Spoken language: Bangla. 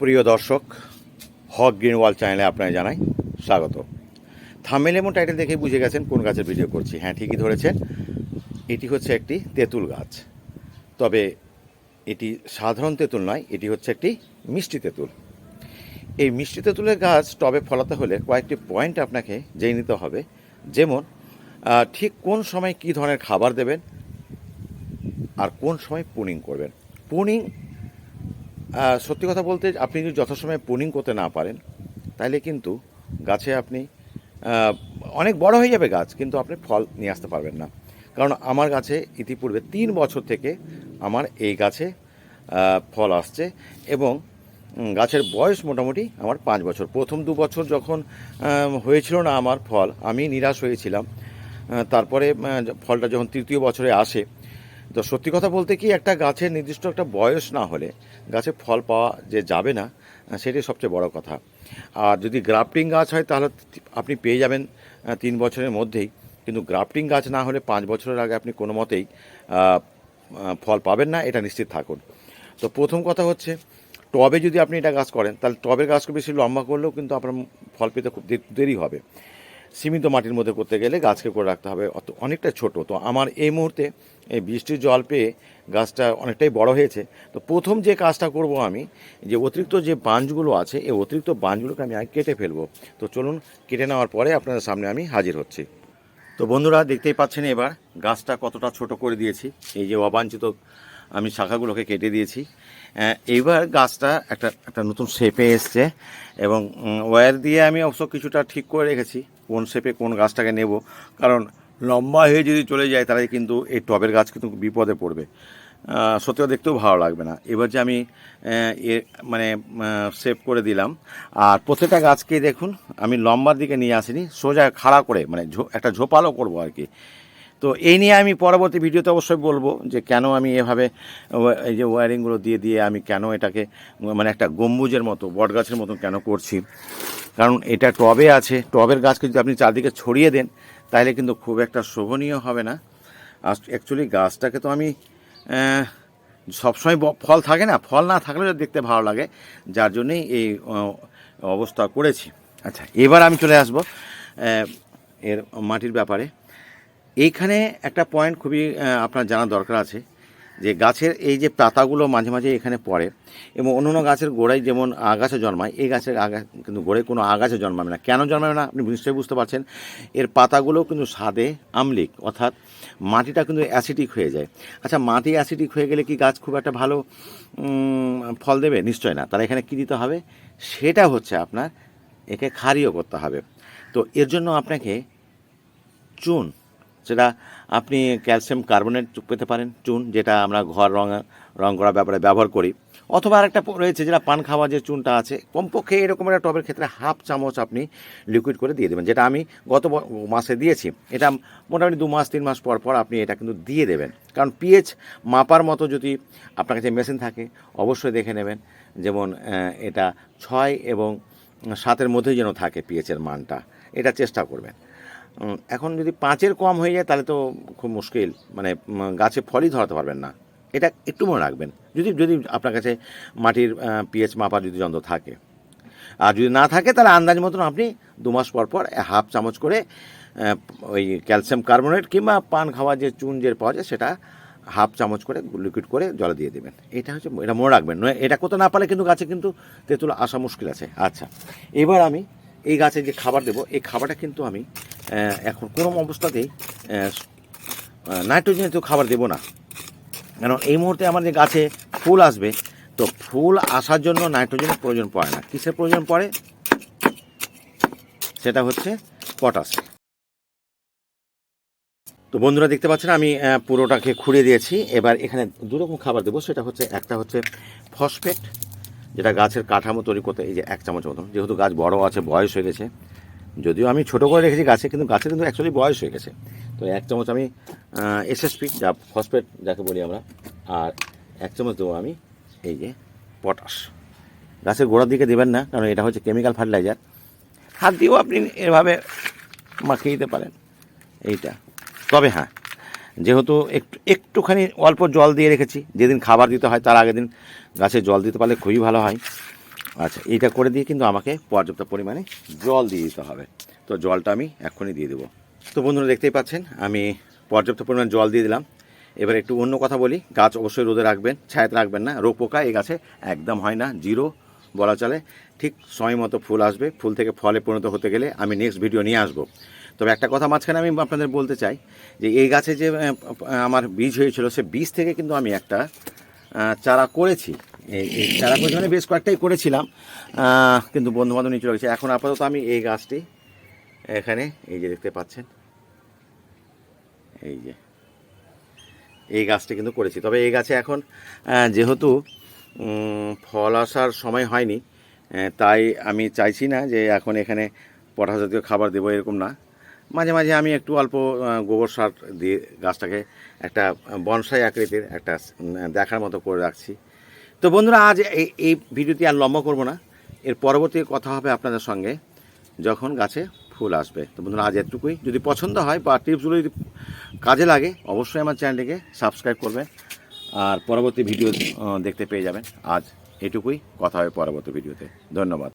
প্রিয় দর্শক, হক গ্রিন ওয়াল চ্যানেলে আপনাকে জানাই স্বাগত। থাম্বনেল এবং টাইটেল দেখে বুঝে গেছেন কোন গাছের ভিডিও করছি। হ্যাঁ, ঠিকই ধরেছেন, এটি হচ্ছে একটি তেঁতুল গাছ। তবে এটি সাধারণ তেঁতুল নয়, এটি হচ্ছে একটি মিষ্টি তেঁতুল। এই মিষ্টি তেঁতুলের গাছ টবে ফলাতে হলে কয়েকটি পয়েন্ট আপনাকে জেনে নিতে হবে। যেমন ঠিক কোন সময় কী ধরনের খাবার দেবেন আর কোন সময় প্রুনিং করবেন। প্রুনিং, সত্যি কথা বলতে, আপনি যদি যথাসময়ে প্রুনিং করতে না পারেন তাহলে কিন্তু গাছে আপনি অনেক বড় হয়ে যাবে গাছ, কিন্তু আপনি ফল নিয়ে আসতে পারবেন না। কারণ আমার গাছে ইতিপূর্বে 3 বছর থেকে আমার এই গাছে ফল আসছে এবং গাছের বয়স মোটামুটি আমার 5 বছর। প্রথম 2 বছর যখন হয়েছিল না আমার ফল, আমি নিরাশ হয়েছিলাম। তারপরে ফলটা যখন তৃতীয় বছরে আসে, তো সত্যি কথা বলতে কি, একটা গাছের নির্দিষ্ট একটা বয়স না হলে গাছে ফল পাওয়া যে যাবে না, সেটাই সবচেয়ে বড় কথা। আর যদি গ্রাফটিং গাছ হয় তাহলে আপনি পেয়ে যাবেন 3 বছরের মধ্যেই, কিন্তু গ্রাফটিং গাছ না হলে 5 বছরের আগে আপনি কোনো মতেই ফল পাবেন না, এটা নিশ্চিত থাকুন। তো প্রথম কথা হচ্ছে, টবে যদি আপনি এটা গাছ করেন তাহলে টবের গাছকে বেশি লম্বা করলেও কিন্তু আপনার ফল পেতে খুব দেরি হবে। সীমিত মাটির মধ্যে করতে গেলে গাছকে করে রাখতে হবে অনেকটা ছোট। তো আমার এই মুহূর্তে এই বৃষ্টির জল পেয়ে গাছটা অনেকটাই বড় হয়েছে। তো প্রথম যে কাজটা করব, আমি যে অতিরিক্ত যে বাঁশগুলো আছে, এই অতিরিক্ত বাঁশগুলোকে আমি আগে কেটে ফেলবো। তো চলুন, কেটে নেওয়ার পরে আপনাদের সামনে আমি হাজির হচ্ছি। তো বন্ধুরা, দেখতেই পাচ্ছেন এবার গাছটা কতটা ছোট করে দিয়েছি। এই যে অবাঞ্ছিত আমি শাখাগুলোকে কেটে দিয়েছি। এইবার গাছটা একটা নতুন শেপে এসছে এবং ওয়্যার দিয়ে আমি অবশ্য কিছুটা ঠিক করে রেখেছি কোন শেপে কোন গাছটাকে নেব। কারণ লম্বা হয়ে যদি চলে যায় তাহলে কিন্তু এই টবের গাছ কিন্তু বিপদে পড়বে, সত্যিও দেখতেও ভালো লাগবে না। এবার যে আমি মানে শেপ করে দিলাম, আর প্রত্যেকটা গাছকে দেখুন আমি লম্বার দিকে নিয়ে আসিনি, সোজা খাড়া করে, মানে একটা ঝোপালো করবো আর কি। তো এই নিয়ে আমি পরবর্তী ভিডিওতে অবশ্যই বলবো যে কেন আমি এভাবে এই যে ওয়্যারিংগুলো দিয়ে দিয়ে আমি কেন এটাকে মানে একটা গম্বুজের মতো, বট গাছের মতো কেন করছি। কারণ এটা টবে আছে, টবের গাছকে যদি আপনি চারদিকে ছড়িয়ে দেন তাহলে কিন্তু খুব একটা শোভনীয় হবে না। অ্যাকচুয়ালি গাছটাকে তো আমি সবসময় ফল থাকে না, ফল না থাকলেও দেখতে ভালো লাগে, যার জন্যেই এই অবস্থা করেছি। আচ্ছা, এবার আমি চলে আসবো এর মাটির ব্যাপারে। এইখানে একটা পয়েন্ট খুবই আপনার জানা দরকার আছে, যে গাছের এই যে পাতাগুলো মাঝে মাঝে এখানে পড়ে এবং অন্য গাছের গোড়ায় যেমন আগাছা জন্মায়, এই গাছের কিন্তু গোড়ায় কোনো আগাছা জন্মাবে না। কেন জন্মাবে না আপনি নিশ্চয়ই বুঝতে পারছেন। এর পাতাগুলো কিন্তু স্বাদে আম্লিক, অর্থাৎ মাটিটা কিন্তু অ্যাসিডিক হয়ে যায়। আচ্ছা, মাটি অ্যাসিডিক হয়ে গেলে কি গাছ খুব একটা ভালো ফল দেবে? নিশ্চয় না। তাহলে এখানে কী দিতে হবে, সেটা হচ্ছে আপনার একে ক্ষারীয় করতে হবে। তো এর জন্য আপনাকে চুন, সেটা আপনি ক্যালসিয়াম কার্বনেট পেতে পারেন, চুন, যেটা আমরা ঘর রং করার ব্যাপারে ব্যবহার করি। অথবা আরেকটা রয়েছে যেটা পান খাওয়া যে চুনটা আছে, কমপক্ষে এরকম একটা টবের ক্ষেত্রে 1/2 চামচ আপনি লিকুইড করে দিয়ে দেবেন, যেটা আমি গত মাসে দিয়েছি। এটা মোটামুটি 2 মাস 3 মাস পর পর আপনি এটা কিন্তু দিয়ে দেবেন। কারণ পিএইচ মাপার মতো যদি আপনার কাছে মেশিন থাকে অবশ্যই দেখে নেবেন, যেমন এটা 6 এবং 7-এর মধ্যেই যেন থাকে পিএইচের মানটা, এটা চেষ্টা করবেন। এখন যদি 5-এর কম হয়ে যায় তাহলে তো খুব মুশকিল, মানে গাছে ফলই ধরাতে পারবেন না। এটা একটু মনে রাখবেন, যদি যদি আপনার কাছে মাটির পিএইচ মাপার যদি যন্ত্র থাকে। আর যদি না থাকে তাহলে আন্দাজ মতন আপনি 2 মাস পর পর 1/2 চামচ করে ওই ক্যালসিয়াম কার্বনেট কিংবা পান খাওয়া যে চুন যে পাওয়া যায় সেটা 1/2 চামচ করে লিকুইড করে জলে দিয়ে দেবেন। এটা হচ্ছে, এটা মনে রাখবেন। এটা করতে না পারলে কিন্তু গাছে কিন্তু তেঁতুল আসা মুশকিল আছে। আচ্ছা, এবার আমি এই গাছে যে খাবার দেবো, এই খাবারটা কিন্তু আমি এখন কোনো অবস্থাতেই নাইট্রোজেনযুক্ত খাবার দেবো না। কারণ এই মুহূর্তে আমার যে গাছে ফুল আসবে, তো ফুল আসার জন্য নাইট্রোজেনের প্রয়োজন পড়ে না। কিসের প্রয়োজন পড়ে? সেটা হচ্ছে পটাশ। তো বন্ধুরা, দেখতে পাচ্ছেন আমি পুরোটাকে খুঁড়ে দিয়েছি। এবার এখানে 2 রকম খাবার দেবো। সেটা হচ্ছে, একটা হচ্ছে ফসফেট, যেটা গাছের কাঠামো তৈরি করতে এই যে 1 চামচ মতন, যেহেতু গাছ বড় আছে, বয়স হয়ে গেছে, যদিও আমি ছোটো করে রেখেছি গাছে, কিন্তু গাছে কিন্তু অ্যাকচুয়ালি বয়স হয়ে গেছে। তো 1 চামচ আমি এসএসপি, যা ফসফেট যাকে বলি আমরা, আর 1 চামচ দেবো আমি এই যে পটাশ। গাছের গোড়ার দিকে দেবেন না, কারণ এটা হচ্ছে কেমিক্যাল ফার্টিলাইজার। হাত দিয়েও আপনি এভাবে মাখিয়ে দিতে পারেন এইটা। তবে হ্যাঁ, যেহেতু একটুখানি অল্প জল দিয়ে রেখেছি, যেদিন খাবার দিতে হয় তার আগের দিন গাছে জল দিতে পারলে খুবই ভালো হয়। আচ্ছা, এইটা করে দিয়ে কিন্তু আমাকে পর্যাপ্ত পরিমাণে জল দিয়ে দিতে হবে। তো জলটা আমি এক্ষুনি দিয়ে দেবো। তো বন্ধুরা দেখতেই পাচ্ছেন আমি পর্যাপ্ত পরিমাণ জল দিয়ে দিলাম। এবার একটু অন্য কথা বলি, গাছ অবশ্যই রোদে রাখবেন, ছায়াতে রাখবেন না। রোগ পোকা এই গাছে একদম হয় না, জিরো বলা চলে। ঠিক সময় মতো ফুল আসবে, ফুল থেকে ফলে পরিণত হতে গেলে আমি নেক্সট ভিডিও নিয়ে আসবো। তবে একটা কথা মাঝখানে আমি আপনাদের বলতে চাই যে এই গাছে যে আমার বীজ হয়েছিল, সে বীজ থেকে কিন্তু আমি একটা চারা করেছি। এই চারা করেছি মানে বেশ কয়েকটাই করেছিলাম, কিন্তু বন্ধুবান্ধব নিচে রয়েছে। এখন আপাতত আমি এই গাছটি এখানে এই যে দেখতে পাচ্ছেন, এই যে এই গাছটি কিন্তু করেছি। তবে এই গাছে এখন যেহেতু ফল আসার সময় হয়নি, তাই আমি চাইছি না যে এখন এখানে পটাশ জাতীয় খাবার দেবো, এরকম না। মাঝে মাঝে আমি একটু অল্প গোবর সার দিয়ে গাছটাকে একটা বনসাই আকৃতির একটা দেখার মতো করে রাখছি। তো বন্ধুরা আজ এই ভিডিওটি আর লম্বা করব না, এর পরবর্তী কথা হবে আপনাদের সঙ্গে যখন গাছে ফুল আসবে। তো বন্ধুরা আজ এতটুকুই। যদি পছন্দ হয় বা টিপসগুলো যদি কাজে লাগে অবশ্যই আমার চ্যানেলটিকে সাবস্ক্রাইব করবেন আর পরবর্তী ভিডিও দেখতে পেয়ে যাবেন। আজ এটুকুই, কথা হবে পরবর্তী ভিডিওতে। ধন্যবাদ।